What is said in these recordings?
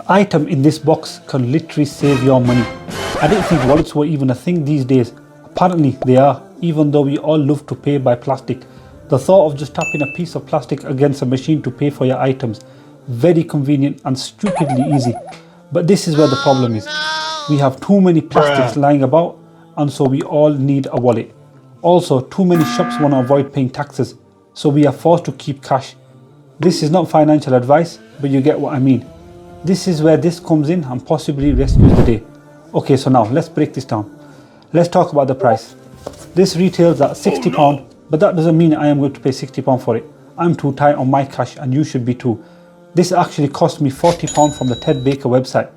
The item in this box can literally save your money. I didn't think wallets were even a thing these days. Apparently they are, even though we all love to pay by plastic. The thought of just tapping a piece of plastic against a machine to pay for your items, very convenient and stupidly easy. But this is where the problem is. We have too many plastics lying about, and so we all need a wallet. Also, too many shops want to avoid paying taxes, so we are forced to keep cash. This is not financial advice, but you get what I mean. This is where this comes in and possibly rescues the day. Okay, so now let's break this down. Let's talk about the price. This retails at £60, but that doesn't mean I am going to pay £60 for it. I'm too tight on my cash and you should be too. This actually cost me £40 from the Ted Baker website.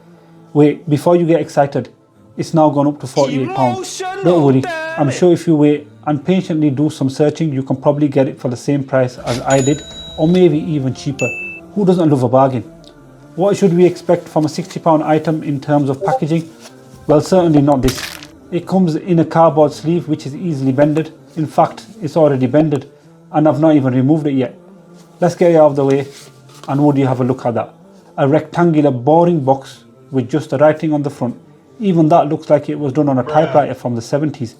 Wait, before you get excited, it's now gone up to £48. Don't worry, I'm sure if you wait and patiently do some searching, you can probably get it for the same price as I did, or maybe even cheaper. Who doesn't love a bargain? What should we expect from a £60 item in terms of packaging? Well, certainly not this. It comes in a cardboard sleeve which is easily bended. In fact, it's already bended and I've not even removed it yet. Let's get it out of the way and would you have a look at that. A rectangular boring box with just the writing on the front. Even that looks like it was done on a typewriter from the 70s.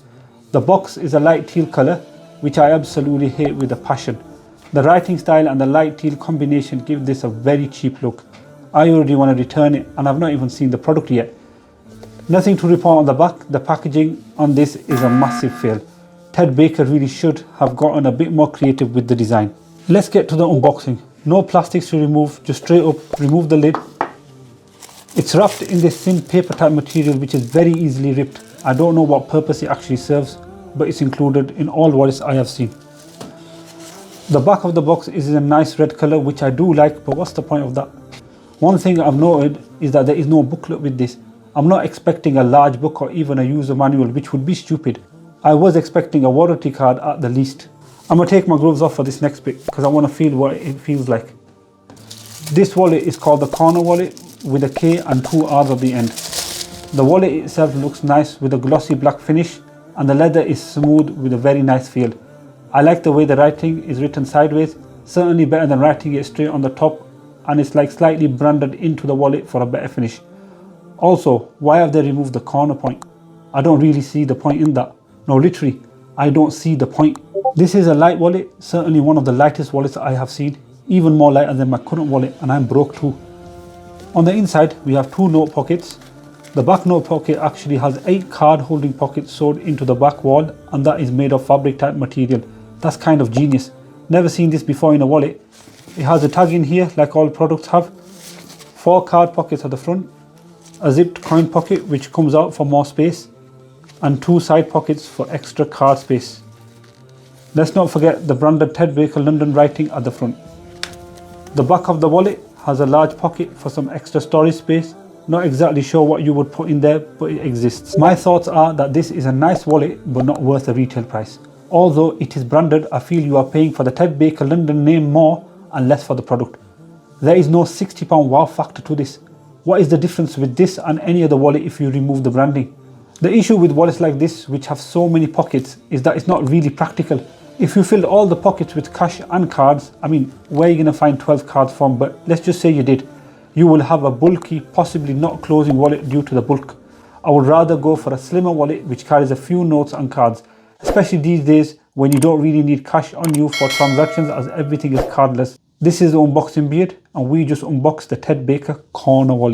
The box is a light teal colour, which I absolutely hate with a passion. The writing style and the light teal combination give this a very cheap look. I already want to return it and I've not even seen the product yet. Nothing to report on the back. The packaging on this is a massive fail. Ted Baker really should have gotten a bit more creative with the design. Let's get to the unboxing. No plastics to remove, just straight up remove the lid. It's wrapped in this thin paper type material which is very easily ripped. I don't know what purpose it actually serves, but it's included in all wallets I have seen. The back of the box is in a nice red colour, which I do like, but what's the point of that? One thing I've noted is that there is no booklet with this. I'm not expecting a large book or even a user manual, which would be stupid. I was expecting a warranty card at the least. I'm going to take my gloves off for this next bit because I want to feel what it feels like. This wallet is called the Corner wallet with a K and 2 R's at the end. The wallet itself looks nice with a glossy black finish and the leather is smooth with a very nice feel. I like the way the writing is written sideways, certainly better than writing it straight on the top, and it's like slightly branded into the wallet for a better finish. Also, why have they removed the corner point? I don't really see the point in that. No, literally, I don't see the point. This is a light wallet, certainly one of the lightest wallets I have seen, even more lighter than my current wallet, and I'm broke too. On the inside, we have 2 note pockets. The back note pocket actually has 8 card holding pockets sewed into the back wall, and that is made of fabric type material. That's kind of genius. Never seen this before in a wallet. It has a tag in here like all products have. 4 card pockets at the front. A zipped coin pocket which comes out for more space, and 2 side pockets for extra card space. Let's not forget the branded Ted Baker London writing at the front. The back of the wallet has a large pocket for some extra storage space. Not exactly sure what you would put in there, but it exists. My thoughts are that this is a nice wallet but not worth the retail price. Although it is branded, I feel you are paying for the Ted Baker London name more and less for the product. There is no £60 wow factor to this. What is the difference with this and any other wallet if you remove the branding? The issue with wallets like this, which have so many pockets, is that it's not really practical. If you filled all the pockets with cash and cards, I mean, where are you going to find 12 cards from? But let's just say you did. You will have a bulky, possibly not closing wallet due to the bulk. I would rather go for a slimmer wallet which carries a few notes and cards, especially these days when you don't really need cash on you for transactions as everything is cardless. This is the unboxing beard and we just unboxed the Ted Baker Corner wallet.